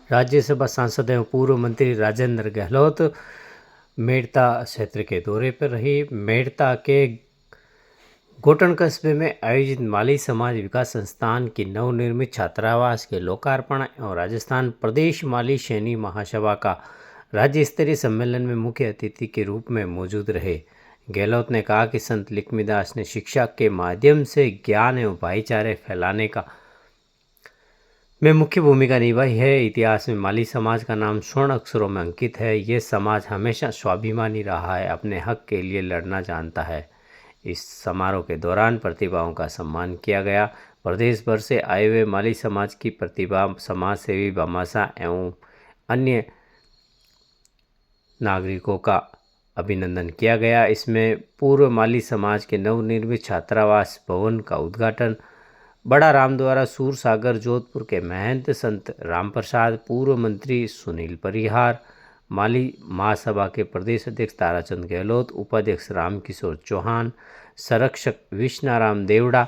राज्यसभा सांसद एवं पूर्व मंत्री राजेंद्र गहलोत मेड़ता क्षेत्र के दौरे पर रही। मेड़ता के गोटन कस्बे में आयोजित माली समाज विकास संस्थान की नवनिर्मित छात्रावास के लोकार्पण और राजस्थान प्रदेश माली सैनी महासभा का राज्य स्तरीय सम्मेलन में मुख्य अतिथि के रूप में मौजूद रहे। गहलोत ने कहा कि संत लक्ष्मीदास ने शिक्षा के माध्यम से ज्ञान एवं भाईचारे फैलाने का में मुख्य भूमिका निभाई है। इतिहास में माली समाज का नाम स्वर्ण अक्षरों में अंकित है। ये समाज हमेशा स्वाभिमानी रहा है, अपने हक के लिए लड़ना जानता है। इस समारोह के दौरान प्रतिभाओं का सम्मान किया गया। प्रदेश भर से आए हुए माली समाज की प्रतिभा, समाज सेवी, भामाशाह एवं अन्य नागरिकों का अभिनंदन किया गया। इसमें पूर्व माली समाज के नवनिर्मित छात्रावास भवन का उद्घाटन बड़ा रामद्वारा सूरसागर जोधपुर के महंत संत रामप्रसाद, पूर्व मंत्री सुनील परिहार, माली महासभा के प्रदेश अध्यक्ष ताराचंद गहलोत, उपाध्यक्ष रामकिशोर चौहान, संरक्षक विष्णाराम देवड़ा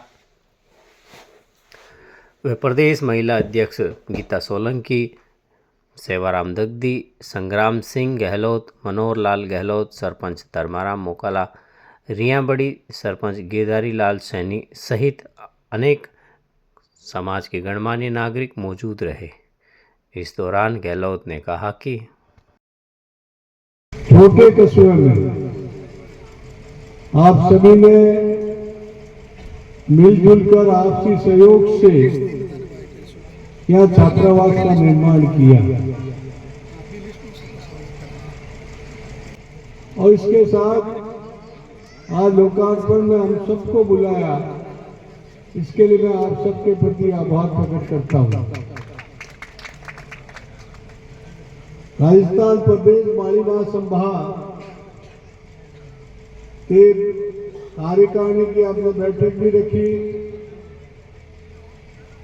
व प्रदेश महिला अध्यक्ष गीता सोलंकी, सेवाराम दग्दी, संग्राम सिंह गहलोत, मनोहर लाल गहलोत, सरपंच धर्माराम मोकाला, रियाबड़ी सरपंच गिरधारी लाल सैनी सहित अनेक समाज के गणमान्य नागरिक मौजूद रहे। इस दौरान गहलोत ने कहा कि छोटे कस्बे में आप सभी ने मिलजुल कर आपसी सहयोग से यह छात्रावास का निर्माण किया और इसके साथ आज लोकार्पण में हम सबको बुलाया। इसके लिए मैं आप सबके प्रति आभार प्रकट करता हूं। राजस्थान प्रदेश माली महासभा के कार्यकारिणी की आपने बैठक भी रखी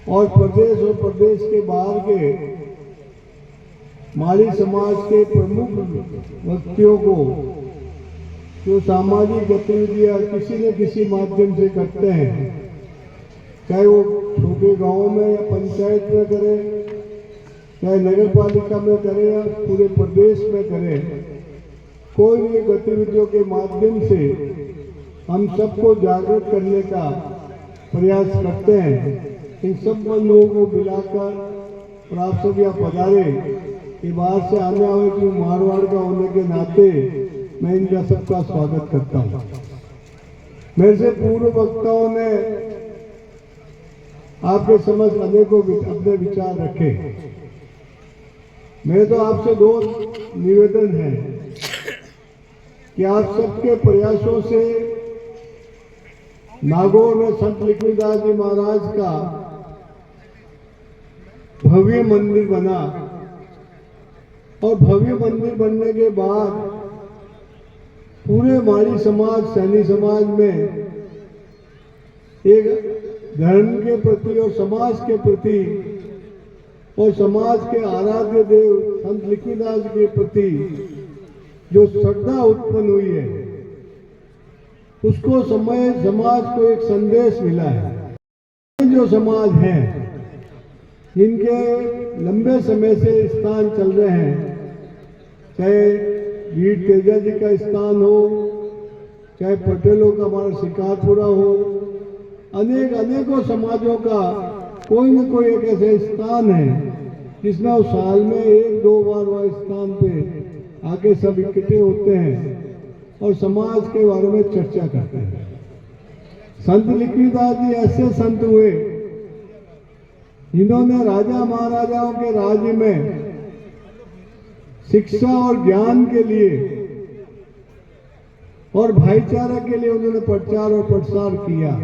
और प्रदेश के बाहर के माली समाज के प्रमुख व्यक्तियों को जो सामाजिक गतिविधियां किसी न किसी माध्यम से करते हैं, चाहे वो छोटे गांवों में या पंचायत में करें, चाहे नगर पालिका में करें या पूरे प्रदेश में करें, कोई भी गतिविधियों के माध्यम से हम सबको जागरूक करने का प्रयास करते हैं। इन सब लोगों को मिलाकर और आप सब यहाँ पधारे, ये बाहर से आने वाले की मारवाड़ का होने के नाते मैं इनका सबका स्वागत करता हूँ। मेरे से पूर्व वक्ताओं ने आपके समक्ष अनेकों अपने विचार रखे। मेरे तो आपसे दो निवेदन है कि आप सबके प्रयासों से नागौर में संत लक्ष्मीदास जी महाराज का भव्य मंदिर बना और भव्य मंदिर बनने के बाद पूरे माली समाज, सैनी समाज में एक धर्म के प्रति और समाज के प्रति और समाज के आराध्य देव संत लक्ष्मीदास के प्रति जो श्रद्धा उत्पन्न हुई है, उसको समाज को एक संदेश मिला है। जो समाज हैं जिनके लंबे समय से स्थान चल रहे हैं, चाहे वीर तेजा जी का स्थान हो, चाहे पटेलों का हमारा शिकारपुरा हो, अनेकों समाजों का कोई न कोई एक ऐसा स्थान है जिसमें वो साल में एक दो बार वह स्थान पे आके सब इकट्ठे होते हैं और समाज के बारे में चर्चा करते हैं। संत लक्ष्मीदास जी ऐसे संत हुए जिन्होंने राजा महाराजाओं के राज्य में शिक्षा और ज्ञान के लिए और भाईचारा के लिए उन्होंने प्रचार और प्रसार किया।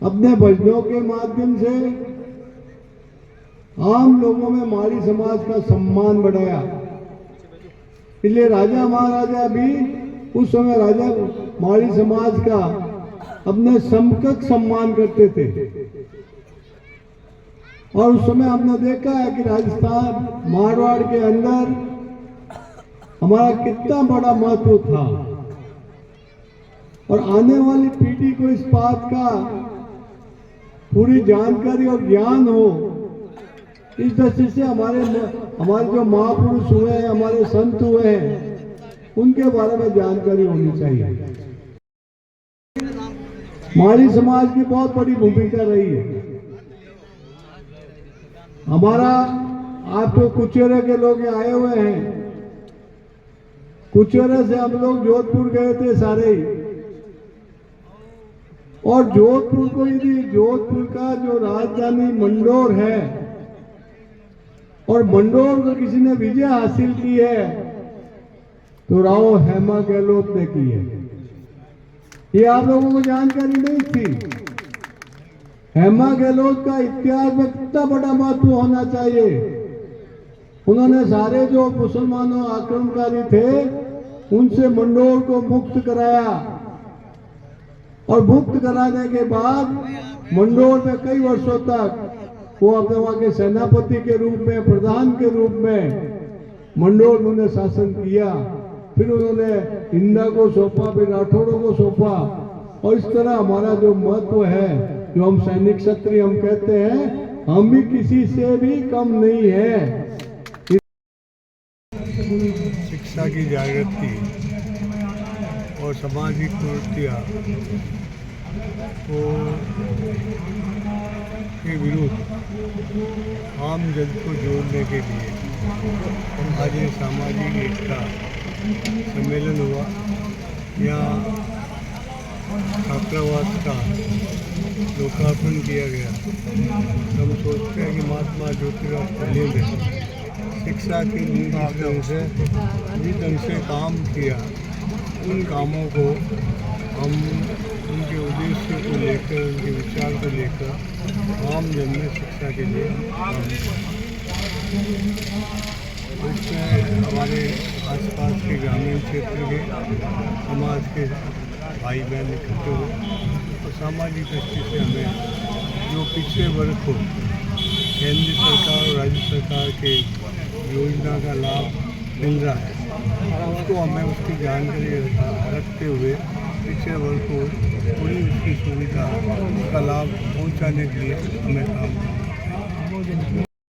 अपने भजनों के माध्यम से आम लोगों में माली समाज का सम्मान बढ़ाया। इसलिए राजा महाराजा भी उस समय राजा माली समाज का अपने समकक्ष सम्मान करते थे और उस समय हमने देखा है कि राजस्थान मारवाड़ के अंदर हमारा कितना बड़ा महत्व था और आने वाली पीढ़ी को इस बात का पूरी जानकारी और ज्ञान हो इस दृष्टि से हमारे जो महापुरुष हुए हैं, हमारे संत हुए हैं, उनके बारे में जानकारी होनी चाहिए। माली समाज की बहुत बड़ी भूमिका रही है। हमारा आप तो कुचेरे के लोग यहाँ आए हुए हैं। कुचेरे से हम लोग जोधपुर गए थे सारे ही, और जोधपुर को यदि जोधपुर का जो राजधानी मंडोर है और मंडोर को किसी ने विजय हासिल की है तो राव हेमा गहलोत ने की है। ये आप लोगों को जानकारी नहीं थी। हेमा गहलोत का इतिहास में कितना बड़ा महत्व होना चाहिए। उन्होंने सारे जो मुसलमानों आक्रमणकारी थे उनसे मंडोर को मुक्त कराया, और मुक्त कराने के बाद मंडोर में कई वर्षों तक वो अपने वहां के सेनापति के रूप में, प्रधान के रूप में मंडोर में उन्होंने शासन किया। फिर उन्होंने इंदा को सौंपा, फिर राठौड़ों को सौंपा, और इस तरह हमारा जो महत्व है, जो हम सैनिक क्षत्रिय हम कहते हैं, हम भी किसी से भी कम नहीं है। शिक्षा की जागृति और सामाजिक कुरीतियाँ के विरुद्ध आम जन को जोड़ने के लिए आज ये सामाजिक एकता सम्मेलन हुआ। यहाँ छात्रावास का लोकार्पण किया गया। हम सोचते हैं कि महात्मा ज्योतिराव फुले ने शिक्षा के लिए जिस ढंग से काम किया, उन कामों को हम उनके उद्देश्य को लेकर, उनके विचार को लेकर आम जन में शिक्षा के लिए काम किया। इसमें हमारे आसपास के ग्रामीण क्षेत्र के समाज के भाई बहन इकट्ठे हुए, और सामाजिक दृष्टि से हमें जो पिछड़े वर्ग को केंद्र सरकार और राज्य सरकार के योजना का लाभ मिल रहा है, उसको हमें उसकी जानकारी रखते हुए पिछड़े वर्ग को पूरी उसकी सुविधा, उसका लाभ पहुंचाने के लिए हमें काम करना है।